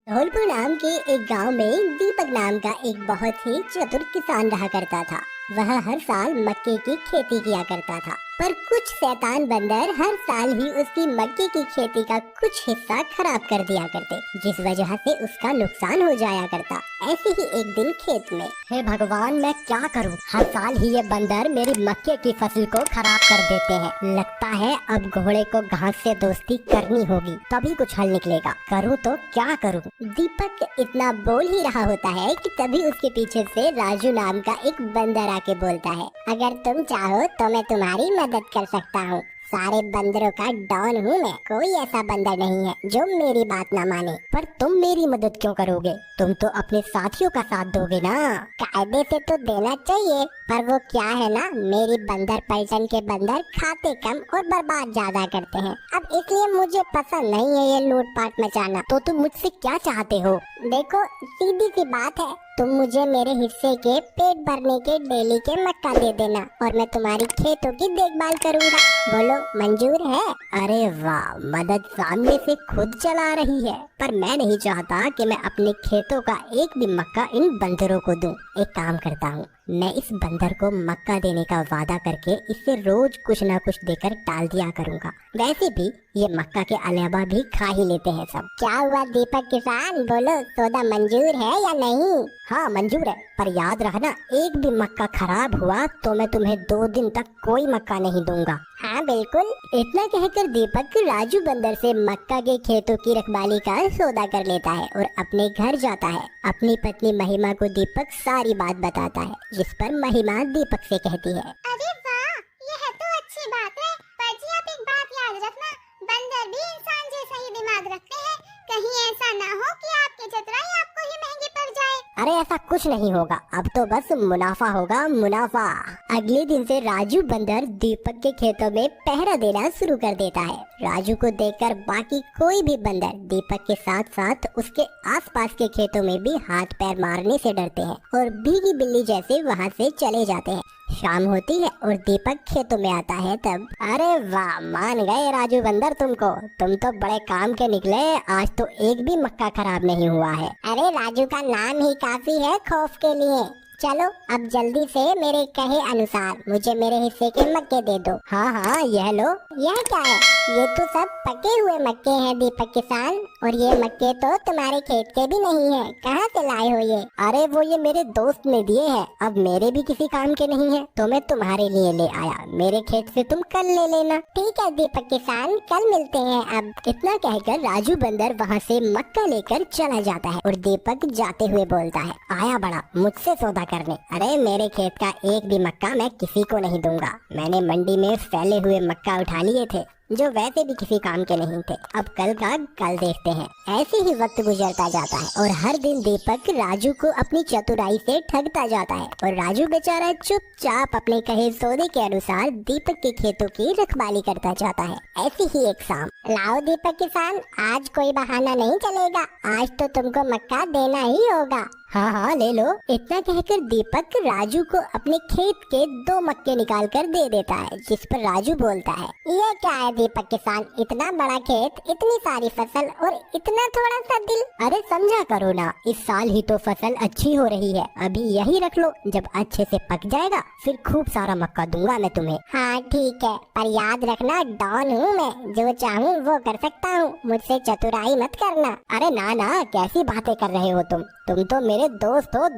धौलपुर नाम के एक गांव में दीपक नाम का एक बहुत ही चतुर किसान रहा करता था। वह हर साल मक्के की खेती किया करता था, पर कुछ शैतान बंदर हर साल ही उसकी मक्के की खेती का कुछ हिस्सा खराब कर दिया करते, जिस वजह से उसका नुकसान हो जाया करता। ऐसे ही एक दिन खेत में, हे भगवान मैं क्या करूं, हर साल ही ये बंदर मेरी मक्के की फसल को खराब कर देते हैं। लगता है अब घोड़े को घास से दोस्ती करनी होगी, तभी कुछ हल निकलेगा। करूं तो क्या करूं? दीपक इतना बोल ही रहा होता है कि तभी उसके पीछे से राजू नाम का एक बंदर आके बोलता है, अगर तुम चाहो तो मैं तुम्हारी मदद कर सकता हूँ। सारे बंदरों का डॉन हूँ मैं, कोई ऐसा बंदर नहीं है जो मेरी बात ना माने। पर तुम मेरी मदद क्यों करोगे? तुम तो अपने साथियों का साथ दोगे ना। कायदे से तो देना चाहिए, पर वो क्या है ना, मेरी बंदर पलटन के बंदर खाते कम और बर्बाद ज्यादा करते हैं। अब इसलिए मुझे पसंद नहीं है ये लूटपाट मचाना। तो तुम मुझसे क्या चाहते हो? देखो सीधी सी बात है, तुम मुझे मेरे हिस्से के पेट भरने के डेली के मक्का दे देना और मैं तुम्हारी खेतों की देखभाल करूंगा। बोलो मंजूर है? अरे वाह, मदद सामने से खुद चला रही है। पर मैं नहीं चाहता कि मैं अपने खेतों का एक भी मक्का इन बंदरों को दूं। एक काम करता हूँ, मैं इस बंदर को मक्का देने का वादा करके इससे रोज कुछ न कुछ देकर टाल दिया करूँगा। वैसे भी ये मक्का के अलावा भी खा ही लेते हैं सब। क्या हुआ दीपक किसान, बोलो सौदा मंजूर है या नहीं? हाँ मंजूर है, पर याद रखना एक भी मक्का खराब हुआ तो मैं तुम्हें 2 दिन तक कोई मक्का नहीं दूंगा। हाँ बिल्कुल। इतना कहकर दीपक राजू बंदर से मक्का के खेतों की रखवाली का सौदा कर लेता है और अपने घर जाता है। अपनी पत्नी महिमा को दीपक सारी बात बताता है, जिस पर महिमा दीपक से कहती है, अरे वाह, यह तो अच्छी बात है। पर जी आप एक बात याद रखना, बंदर भी इंसान जैसा ही दिमाग रखते हैं। कहीं ऐसा ना हो कि आपकी चतुराई आपको ही महंगी पड़ जाए। अरे ऐसा कुछ नहीं होगा, अब तो बस मुनाफा होगा, मुनाफा। अगले दिन से राजू बंदर दीपक के खेतों में पहरा देना शुरू कर देता है। राजू को देखकर बाकी कोई भी बंदर दीपक के साथ साथ उसके आसपास के खेतों में भी हाथ पैर मारने से डरते हैं और भीगी बिल्ली जैसे वहाँ से चले जाते हैं। शाम होती है और दीपक खेतों में आता है तब, अरे वाह, मान गए राजू बंदर तुमको, तुम तो बड़े काम के निकले। आज तो एक भी मक्का खराब नहीं हुआ है। अरे राजू का नाम ही काफी है खौफ के लिए। चलो अब जल्दी से मेरे कहे अनुसार मुझे मेरे हिस्से के मक्के दे दो। हाँ हाँ यह लो। यह क्या है? ये तो सब पके हुए मक्के हैं दीपक किसान, और ये मक्के तो तुम्हारे खेत के भी नहीं है। कहाँ से लाए हो ये? अरे वो ये मेरे दोस्त ने दिए हैं, अब मेरे भी किसी काम के नहीं है तो मैं तुम्हारे लिए ले आया। मेरे खेत से तुम कल ले लेना। ठीक है दीपक किसान, कल मिलते हैं। अब इतना कहकर राजू बंदर वहाँ से मक्का लेकर चला जाता है और दीपक जाते हुए बोलता है, आया बड़ा मुझसे सौदा करने। अरे मेरे खेत का एक भी मक्का मैं किसी को नहीं दूंगा। मैंने मंडी में फैले हुए मक्का उठा लिए थे जो वैसे भी किसी काम के नहीं थे। अब कल का कल देखते हैं। ऐसे ही वक्त गुजरता जाता है और हर दिन दीपक राजू को अपनी चतुराई से ठगता जाता है और राजू बेचारा चुपचाप अपने कहे सौदे के अनुसार दीपक के खेतों की रखवाली करता जाता है। ऐसी ही एक शाम, लाओ दीपक किसान, आज कोई बहाना नहीं चलेगा, आज तो तुमको मक्का देना ही होगा। हाँ हाँ ले लो। इतना कहकर दीपक राजू को अपने खेत के 2 मक्के निकाल कर दे देता है, जिस पर राजू बोलता है, ये क्या है दीपक किसान, इतना बड़ा खेत, इतनी सारी फसल और इतना थोड़ा सा दिल। अरे समझा करो ना, इस साल ही तो फसल अच्छी हो रही है, अभी यही रख लो, जब अच्छे से पक जाएगा फिर खूब सारा मक्का दूंगा मैं तुम्हें। हाँ ठीक है, पर याद रखना डॉन हूँ मैं, जो चाहूँ वो कर सकता हूँ, मुझसे चतुराई मत करना। अरे ना ना, कैसी बातें कर रहे हो तुम तो मेरे दोस्त हो,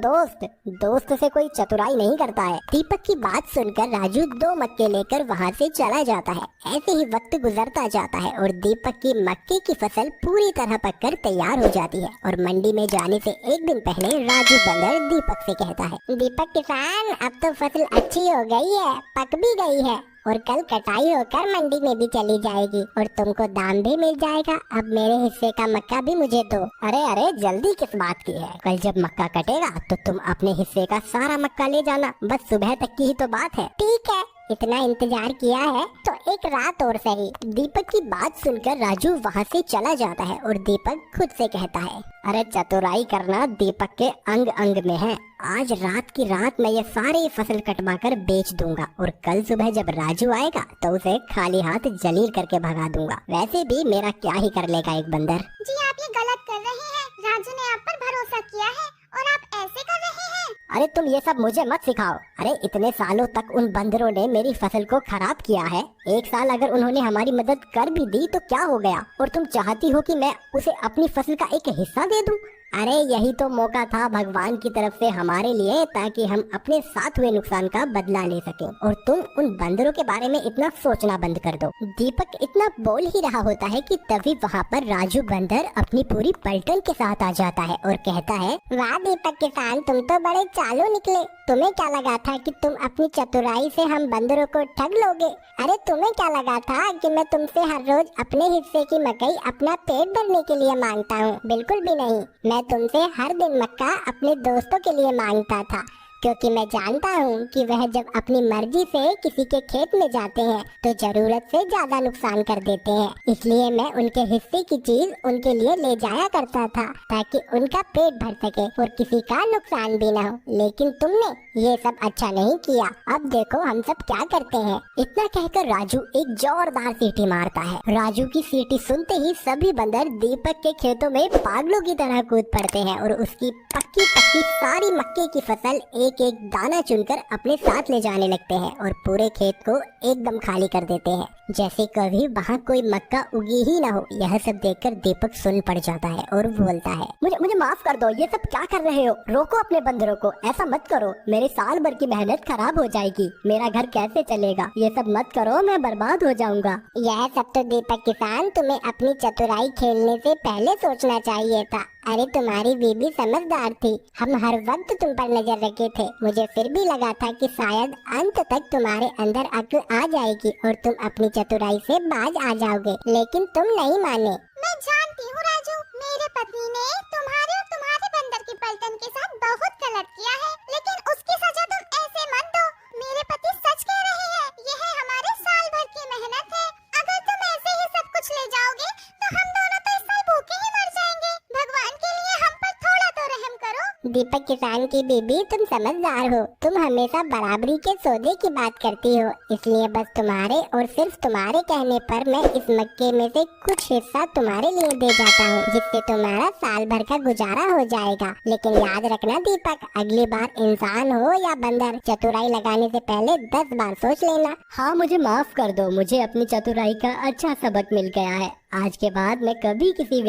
दोस्त से कोई चतुराई नहीं करता है। दीपक की बात सुनकर राजू 2 मक्के लेकर वहाँ से चला जाता है। ऐसे ही वक्त गुजरता जाता है और दीपक की मक्के की फसल पूरी तरह पककर तैयार हो जाती है और मंडी में जाने से एक दिन पहले राजू बंदर दीपक से कहता है, दीपक किसान अब तो फसल अच्छी हो गई है, पक भी गई है और कल कटाई होकर मंडी में भी चली जाएगी और तुमको दाम भी मिल जाएगा। अब मेरे हिस्से का मक्का भी मुझे दो। अरे अरे जल्दी किस बात की है, कल जब मक्का कटेगा तो तुम अपने हिस्से का सारा मक्का ले जाना, बस सुबह तक की ही तो बात है। ठीक है, इतना इंतजार किया है तो एक रात और सही। दीपक की बात सुनकर राजू वहाँ से चला जाता है और दीपक खुद से कहता है, अरे चतुराई करना दीपक के अंग अंग में है। आज रात की रात मैं ये सारी फसल कटवा कर बेच दूंगा और कल सुबह जब राजू आएगा तो उसे खाली हाथ जलील करके भगा दूंगा। वैसे भी मेरा क्या ही कर लेगा एक बंदर। जी आप ये गलत कर रहे हैं, राजू ने आप पर भरोसा किया है और आप ऐसे कर रहे हैं। अरे तुम ये सब मुझे मत सिखाओ। अरे इतने सालों तक उन बंदरों ने मेरी फसल को खराब किया है। एक साल अगर उन्होंने हमारी मदद कर भी दी तो क्या हो गया, और तुम चाहती हो कि मैं उसे अपनी फसल का एक हिस्सा दे दूं? अरे यही तो मौका था भगवान की तरफ से हमारे लिए, ताकि हम अपने साथ हुए नुकसान का बदला ले सकें। और तुम उन बंदरों के बारे में इतना सोचना बंद कर दो। दीपक इतना बोल ही रहा होता है कि तभी वहाँ पर राजू बंदर अपनी पूरी पलटन के साथ आ जाता है और कहता है, वाह दीपक किसान, तुम तो बड़े चालू निकले। तुम्हें क्या लगा था कि तुम अपनी चतुराई से हम बंदरों को ठग लोगे? अरे तुम्हें क्या लगा था कि मैं तुमसे हर रोज अपने हिस्से की मकई अपना पेट भरने के लिए मांगता हूँ? बिल्कुल भी नहीं। मैं तुमसे हर दिन मक्का अपने दोस्तों के लिए मांगता था, क्योंकि मैं जानता हूँ कि वह जब अपनी मर्जी से किसी के खेत में जाते हैं तो जरूरत से ज्यादा नुकसान कर देते हैं। इसलिए मैं उनके हिस्से की चीज उनके लिए ले जाया करता था, ताकि उनका पेट भर सके और किसी का नुकसान भी न हो। लेकिन तुमने ये सब अच्छा नहीं किया। अब देखो हम सब क्या करते हैं। इतना कहकर राजू एक जोरदार सीटी मारता है। राजू की सीटी सुनते ही सभी बंदर दीपक के खेतों में पागलों की तरह कूद पड़ते हैं और उसकी पक्की पक्की सारी मक्के की फसल एक एक दाना चुनकर अपने साथ ले जाने लगते हैं और पूरे खेत को एकदम खाली कर देते हैं, जैसे कभी वहाँ कोई मक्का उगी ही ना हो। यह सब देखकर दीपक सुन पड़ जाता है और बोलता है, मुझे माफ कर दो। ये सब क्या कर रहे हो? रोको अपने बंदरों को, ऐसा मत करो। मेरे साल भर की मेहनत खराब हो जाएगी। मेरा घर कैसे चलेगा? ये सब मत करो, मैं बर्बाद हो जाऊंगा। यह सब तो दीपक किसान तुम्हें अपनी चतुराई खेलने से पहले सोचना चाहिए था। अरे तुम्हारी बीबी समझदार थी, हम हर वक्त तुम पर नजर रखे थे। मुझे फिर भी लगा था कि शायद अंत तक तुम्हारे अंदर अक्ल आ जाएगी और तुम अपनी चतुराई से बाज आ जाओगे, लेकिन तुम नहीं माने। मैं जानती हूँ राजू, मेरे पति ने तुम्हारे और तुम्हारे बंदर की पलटन के साथ बहुत गलत किया है, लेकिन उसकी सजा तुम ऐसे मत दो। मेरे पति सच कह रहे हैं, यह हमारे साल भर की मेहनत है। अगर तुम ऐसे ही सब कुछ ले जाओगे तो हम दोनों तो इस साल भूखे ही मर जाएंगे। भगवान के लिए हम पर थोड़ा तो रहम करो। दीपक किसान की बीबी, तुम समझदार हो। तुम हमेशा बराबरी के सौदे की बात करती हो, इसलिए बस तुम्हारे और सिर्फ तुम्हारे कहने पर मैं इस मक्के में से कुछ हिस्सा तुम्हारे लिए दे जाता हूँ, जिससे तुम्हारा साल भर का गुजारा हो जाएगा। लेकिन याद रखना दीपक, अगली बार इंसान हो या बंदर, चतुराई लगाने से पहले 10 बार सोच लेना। हाँ, मुझे माफ कर दो। मुझे अपनी चतुराई का अच्छा सबक मिल गया है। आज के बाद मैं कभी किसी